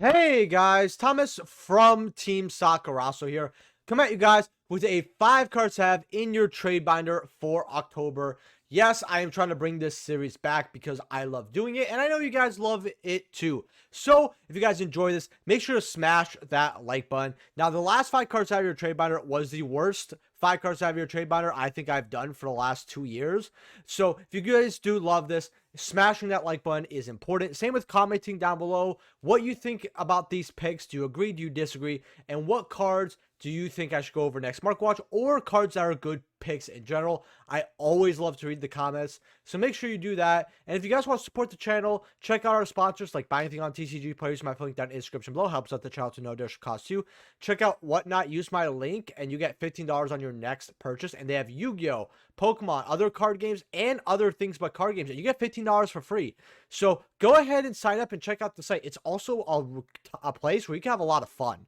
Hey guys, Thomas from Team Sakuraso here. Come at you guys with a 5 card tab in your trade binder for October. Yes, I am trying to bring this series back because I love doing it, and I know you guys love it too. So, if you guys enjoy this, make sure to smash that like button. Now, the last 5 cards out of your trade binder was the worst 5 cards out of your trade binder I think I've done for the last 2 years. So, if you guys do love this, smashing that like button is important. Same with commenting down below what you think about these picks. Do you agree? Do you disagree? And what cards do you think I should go over next Mark Watch, or cards that are good picks in general? I always love to read the comments, so make sure you do that. And if you guys want to support the channel, check out our sponsors like Buy Anything on TCG Players. My link down in the description below helps out the channel to no additional cost you. Check out Whatnot. Use my link and you get $15 on your next purchase. And they have Yu-Gi-Oh, Pokemon, other card games, and other things but card games. And you get $15 for free. So go ahead and sign up and check out the site. It's also a place where you can have a lot of fun.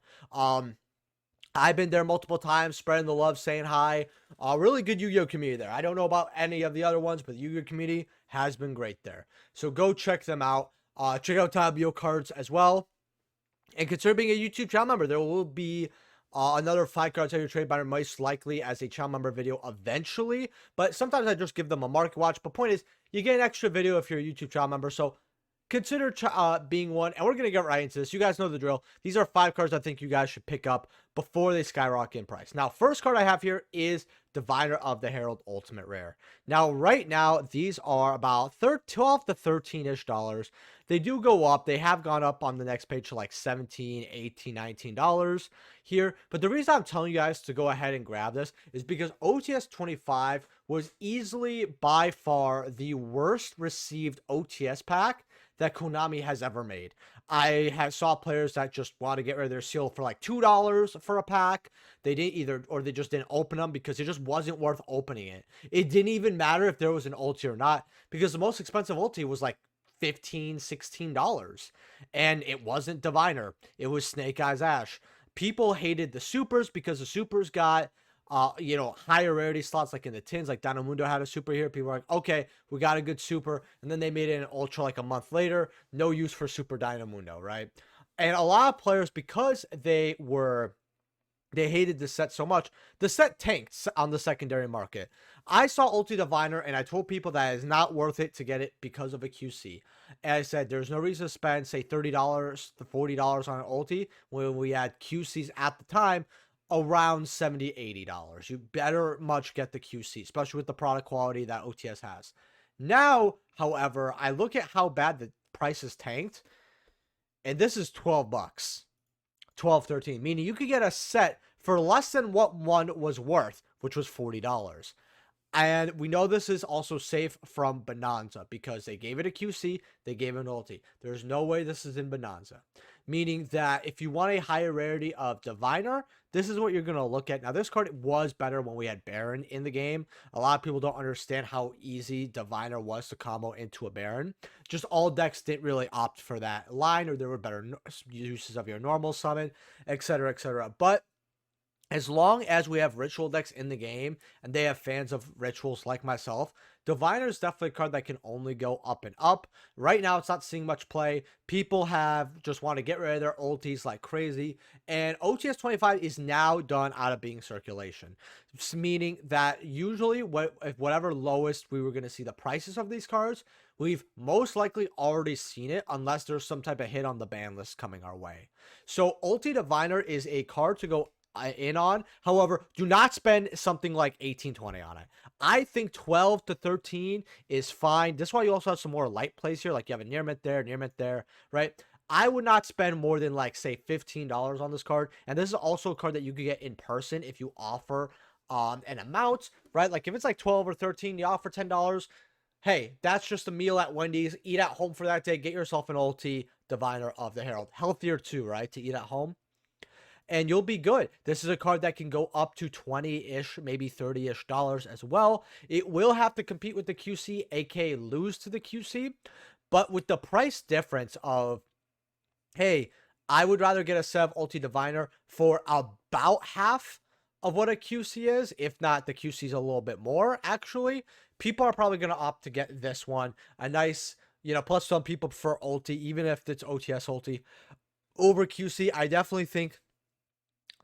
I've been there multiple times, spreading the love, saying hi. Really good Yu-Gi-Oh community there. I don't know about any of the other ones, but the Yu-Gi-Oh community has been great there. So go check them out. Check out Tabio cards as well. And consider being a YouTube channel member. There will be another 5 cards out of your trade binder, most likely as a channel member video eventually. But sometimes I just give them a market watch. But point is, you get an extra video if you're a YouTube channel member. So consider being one, and we're going to get right into this. You guys know the drill. These are 5 cards I think you guys should pick up before they skyrocket in price. Now, first card I have here is Diviner of the Herald Ultimate Rare. Now, right now, these are about 12 to 13-ish dollars. They do go up. They have gone up on the next page to like 17, 18, 19 dollars here. But the reason I'm telling you guys to go ahead and grab this is because OTS 25 was easily by far the worst received OTS pack that Konami has ever made. I saw players that just want to get rid of their seal for like $2 for a pack. They didn't either, or they just didn't open them because it just wasn't worth opening it. It didn't even matter if there was an ulti or not, because the most expensive ulti was like $15, $16. And it wasn't Diviner. It was Snake Eyes Ash. People hated the supers because the supers got higher rarity slots, like in the tins, like Dynamundo had a super here. People were like, okay, we got a good super. And then they made it an ultra like a month later. No use for super Dynamundo, right? And a lot of players, because they hated the set so much, the set tanked on the secondary market. I saw Ulti Diviner, and I told people that it's not worth it to get it because of a QC. And I said, there's no reason to spend, say, $30 to $40 on an Ulti when we had QCs at the time around $70, $80. You better much get the QC, especially with the product quality that OTS has. Now, however, I look at how bad the price is tanked, and this is 12 bucks. 12, 13, meaning you could get a set for less than what one was worth, which was $40. And we know this is also safe from Bonanza because they gave it a QC, they gave it an ulti. There's no way this is in Bonanza. Meaning that if you want a higher rarity of Diviner, this is what you're going to look at. Now, this card was better when we had Baron in the game. A lot of people don't understand how easy Diviner was to combo into a Baron. Just all decks didn't really opt for that line, or there were better uses of your normal summon, etc., etc. But as long as we have ritual decks in the game and they have fans of rituals like myself, Diviner is definitely a card that can only go up and up. Right now, it's not seeing much play. People just want to get rid of their ultis like crazy. And OTS 25 is now done out of being circulation. Meaning that usually whatever lowest we were going to see the prices of these cards, we've most likely already seen it unless there's some type of hit on the ban list coming our way. So Ulti Diviner is a card to go in on. However, do not spend something like 18, 20 on it. I think 12 to 13 is fine. This is why you also have some more light plays here. Like you have a near mint there, right? I would not spend more than like, say, $15 on this card. And this is also a card that you could get in person if you offer an amount, right? Like if it's like 12 or 13, you offer $10. Hey, that's just a meal at Wendy's. Eat at home for that day. Get yourself an ulti Diviner of the Herald. Healthier too, right? To eat at home. And you'll be good. This is a card that can go up to 20-ish, maybe 30-ish dollars as well. It will have to compete with the QC, aka lose to the QC. But with the price difference of, hey, I would rather get a Sev Ulti Diviner for about half of what a QC is, if not the QC is a little bit more, actually, people are probably going to opt to get this one. A nice, plus some people prefer Ulti, even if it's OTS Ulti. over QC. I definitely think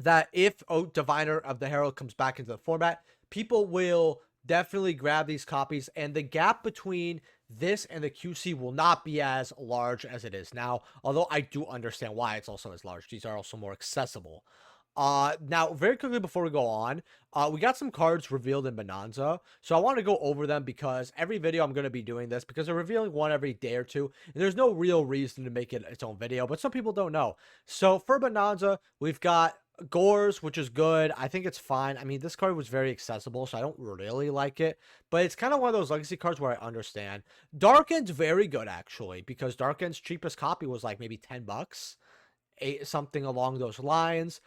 that if Diviner of the Herald comes back into the format, people will definitely grab these copies, and the gap between this and the QC will not be as large as it is now, although I do understand why it's also as large. These are also more accessible. Now, very quickly before we go on, we got some cards revealed in Bonanza, so I want to go over them because every video I'm going to be doing this because they're revealing one every day or two, and there's no real reason to make it its own video, but some people don't know. So for Bonanza, we've got Gores, which is good. I think it's fine. I mean, this card was very accessible, so I don't really like it, but it's kind of one of those legacy cards where I understand. Darken's very good, actually, because Darken's cheapest copy was like maybe 10 bucks. Something along those lines.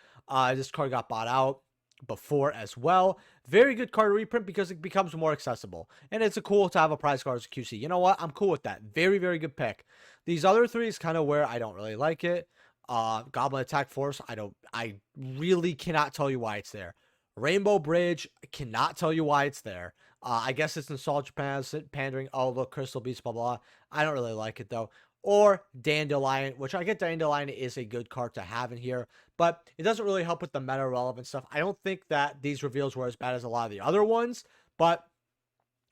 This card got bought out before as well. Very good card reprint because it becomes more accessible, and it's a cool to have a prize card as a QC. You know what? I'm cool with that. Very, very good pick. These other three is kind of where I don't really like it. Goblin Attack Force, I really cannot tell you why it's there. Rainbow Bridge, cannot tell you why it's there. I guess it's nostalgia pandering. Oh, look, Crystal Beast, blah, blah. I don't really like it, though. Or Dandelion, which I get Dandelion is a good card to have in here, but it doesn't really help with the meta relevant stuff. I don't think that these reveals were as bad as a lot of the other ones, but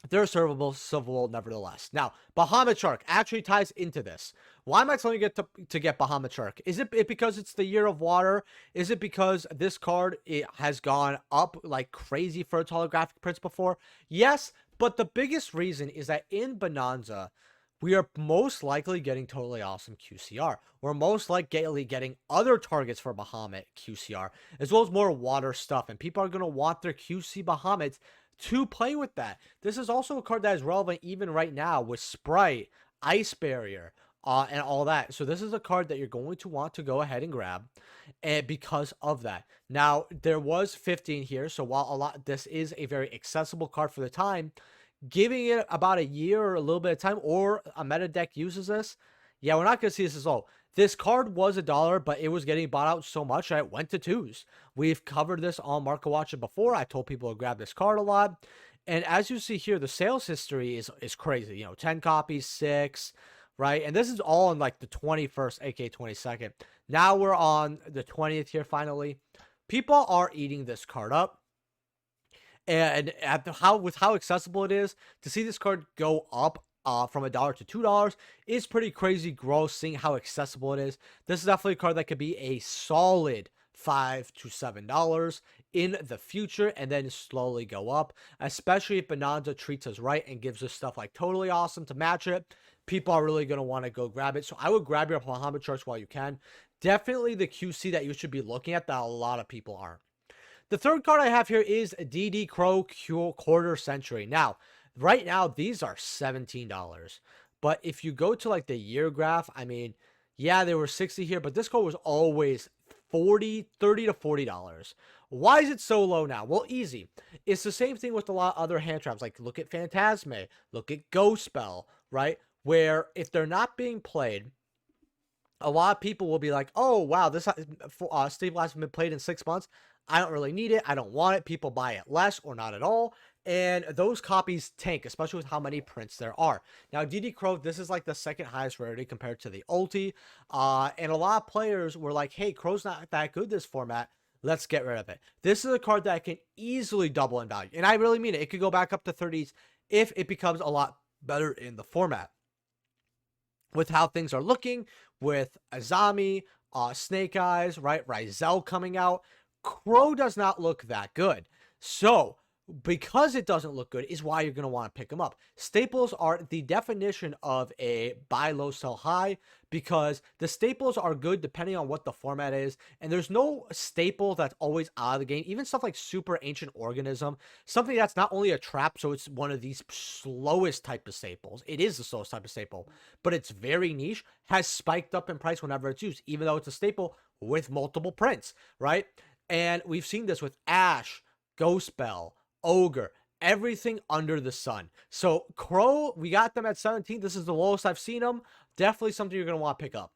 they're servable nevertheless. Now, Bahamut Shark actually ties into this. Why am I telling you to get Bahamut Shark? Is it because it's the Year of Water? Is it because this card has gone up like crazy for its holographic prints before? Yes, but the biggest reason is that in Bonanza, we are most likely getting Totally Awesome QCR. We're most likely getting other targets for Bahamut QCR, as well as more water stuff. And people are going to want their QC Bahamuts to play with that. This is also a card that is relevant even right now with Sprite, Ice Barrier, and all that. So this is a card that you're going to want to go ahead and grab, and because of that. Now, there was 15 here, so while this is a very accessible card for the time, giving it about a year or a little bit of time, or a meta deck uses this, yeah, we're not going to see this as all. This card was $1, but it was getting bought out so much that it went to 2s. We've covered this on Market Watcher before. I told people to grab this card a lot. And as you see here, the sales history is crazy. You know, 10 copies, 6, right? And this is all on like the 21st, aka 22nd. Now we're on the 20th here finally. People are eating this card up. And with how accessible it is, to see this card go up from $1 to $2 is pretty crazy gross, seeing how accessible it is. This is definitely a card that could be a solid $5 to $7 in the future, and then slowly go up, especially if Bonanza treats us right and gives us stuff like Totally Awesome to match it. People are really going to want to go grab it. So I would grab your Bahamut Sharks while you can. Definitely the QC that you should be looking at that a lot of people aren't. The third card I have here is DD Crow Quarter Century. Now, right now, these are $17. But if you go to like the year graph, I mean, yeah, they were 60 here, but this card was always $30 to $40. Why is it so low now? Well, easy. It's the same thing with a lot of other hand traps. Like, look at Phantasme, look at Ghost Spell, right? Where if they're not being played, a lot of people will be like, oh, wow, this Stable hasn't been played in 6 months. I don't really need it. I don't want it. People buy it less or not at all. And those copies tank, especially with how many prints there are. Now, DD Crow, this is like the second highest rarity compared to the ulti. And a lot of players were like, hey, Crow's not that good this format. Let's get rid of it. This is a card that can easily double in value. And I really mean it. It could go back up to 30s if it becomes a lot better in the format. With how things are looking, with Azami, Snake Eyes, right? Ryzel coming out. Crow does not look that good. So, because it doesn't look good is why you're going to want to pick them up. Staples are the definition of a buy low, sell high, because the staples are good depending on what the format is, and there's no staple that's always out of the game. Even stuff like Super Ancient Organism, something that's not only a trap, so it's one of these slowest type of staples. It is the slowest type of staple, but it's very niche, has spiked up in price whenever it's used, even though it's a staple with multiple prints, right? And we've seen this with Ash, Ghost Bell, Ogre, everything under the sun. So Crow, we got them at 17. This is the lowest I've seen them. Definitely something you're going to want to pick up.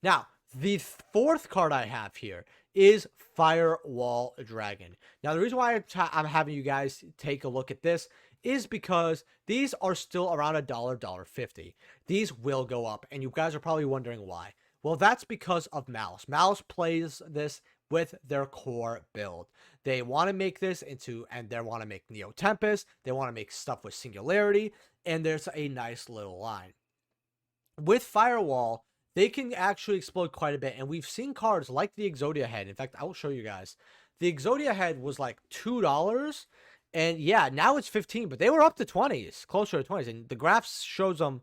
Now, the fourth card I have here is Firewall Dragon. Now, the reason why I'm having you guys take a look at this is because these are still around $1, $1.50. These will go up, and you guys are probably wondering why. Well, that's because of Malice. Malice plays this with their core build. They want to make this into, and they want to make Neo Tempest. They want to make stuff with Singularity, and there's a nice little line. With Firewall, they can actually explode quite a bit, and we've seen cards like the Exodia Head. In fact, I will show you guys. The Exodia Head was like $2, and yeah, now it's 15, but they were up to 20s, closer to 20s, and the graph shows them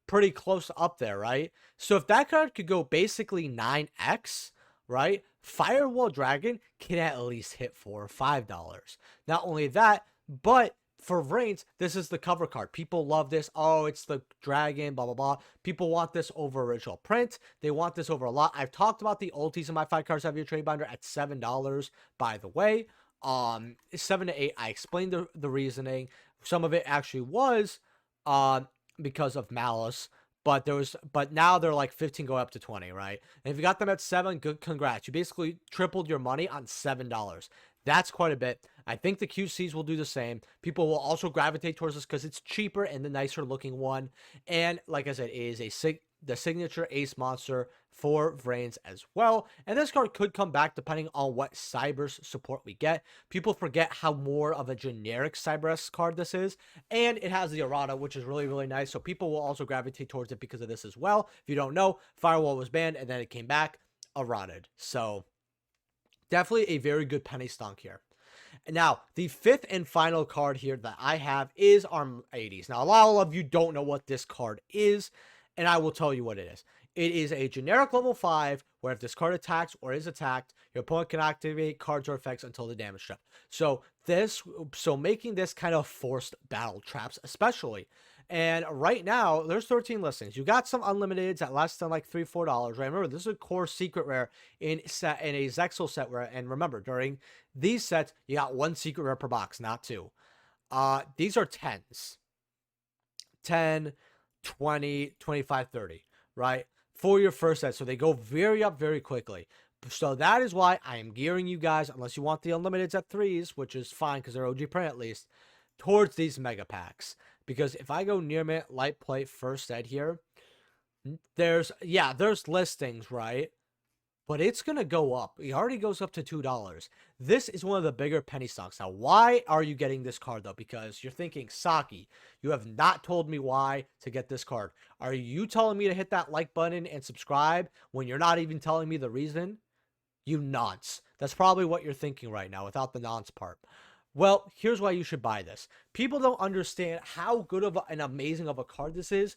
pretty close up there, right? So if that card could go basically 9x, right, Firewall Dragon can at least hit $4 or $5. Not only that, but for Vrains, this is the cover card. People love this. Oh, it's the dragon, blah, blah, blah. People want this over original print. They want this over a lot. I've talked about the ultis in my 5 cards have your trade binder at $7, by the way. 7 to 8. I explained the reasoning. Some of it actually was because of Malice. But now they're like 15 going up to 20, right? And if you got them at 7, good, congrats. You basically tripled your money on $7. That's quite a bit. I think the QCs will do the same. People will also gravitate towards this because it's cheaper and the nicer looking one. And like I said, it is the signature ace monster for Vrains as well. And this card could come back depending on what Cyberse support we get. People forget how more of a generic Cyberse card this is. And it has the errata, which is really, really nice. So people will also gravitate towards it because of this as well. If you don't know, Firewall was banned and then it came back errated. So definitely a very good penny stonk here. Now, the 5th and final card here that I have is Armades. Now, a lot of you don't know what this card is, and I will tell you what it is. It is a generic level 5, where if this card attacks or is attacked, your opponent can activate cards or effects until the damage step. So making this kind of forced battle traps, especially. And right now, there's 13 listings. You got some unlimiteds at less than like $3, $4, right? Remember, this is a core secret rare in a Zexal set rare. And remember, during these sets, you got 1 secret rare per box, not 2. These are 10s. 10, 20, 25, 30, right? For your first set. So they go very up very quickly. So that is why I am gearing you guys, unless you want the unlimiteds at 3s, which is fine because they're OG print at least, towards these mega packs. Because if I go near mint, light plate, first ed here, there's listings, right? But it's going to go up. It already goes up to $2. This is one of the bigger penny stocks. Now, why are you getting this card, though? Because you're thinking, Saki, you have not told me why to get this card. Are you telling me to hit that like button and subscribe when you're not even telling me the reason? You nonce. That's probably what you're thinking right now without the nonce part. Well, here's why you should buy this. People don't understand how good of an amazing of a card this is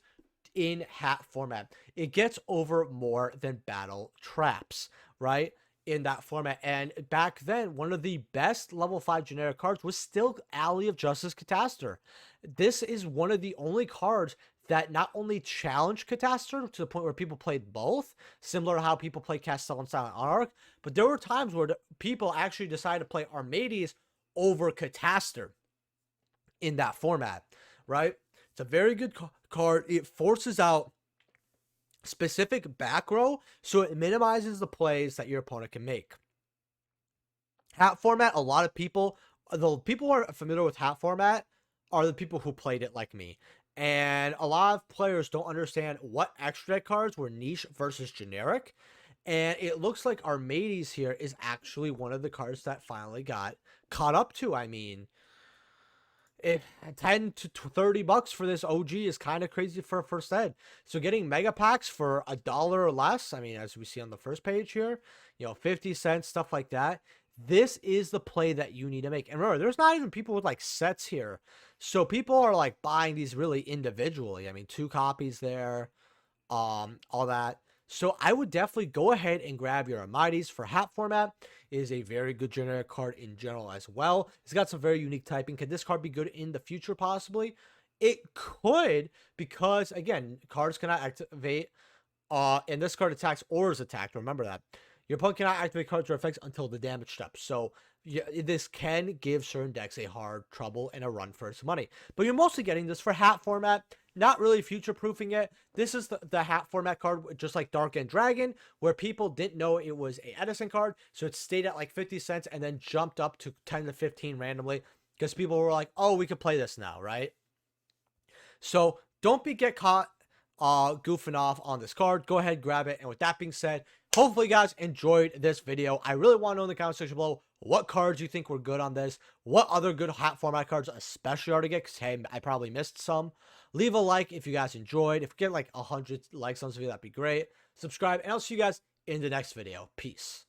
in hat format. It gets over more than battle traps, right? In that format. And back then, one of the best level 5 generic cards was still Alley of Justice Catastor. This is one of the only cards that not only challenged Catastor to the point where people played both, similar to how people play Castel and Silent Arc, but there were times where people actually decided to play Armades over Catastor in that format, right? It's a very good card. It forces out specific back row, so it minimizes the plays that your opponent can make. Hat format, a lot of people, the people who are familiar with hat format are the people who played it like me. And a lot of players don't understand what extra deck cards were niche versus generic. And it looks like Armades here is actually one of the cards that finally got caught up to. I mean, if 10 to 30 bucks for this OG is kind of crazy for a first ed. So getting mega packs for $1 or less, I mean, as we see on the first page here, 50 cents, stuff like that. This is the play that you need to make. And remember, there's not even people with like sets here. So people are like buying these really individually. I mean, 2 copies there, all that. So I would definitely go ahead and grab your Armades for hat format. It is a very good generic card in general as well. It's got some very unique typing. Could this card be good in the future possibly? It could, because again, cards cannot activate and this card attacks or is attacked. Remember that. Your opponent cannot activate cards or effects until the damage step. So yeah, this can give certain decks a hard trouble and a run for its money. But you're mostly getting this for hat format, not really future-proofing it. This is the hat format card, just like Dark End Dragon, where people didn't know it was a Edison card, so it stayed at like 50 cents and then jumped up to 10 to 15 randomly because people were like, oh, we could play this now, right? So don't get caught goofing off on this card, go ahead, grab it. And with that being said, hopefully you guys enjoyed this video. I really want to know in the comment section below what cards you think were good on this, what other good hot format cards especially are to get, because hey, I probably missed some. Leave a like if you guys enjoyed. If you get like 100 likes on this video, that'd be great. Subscribe, and I'll see you guys in the next video. Peace.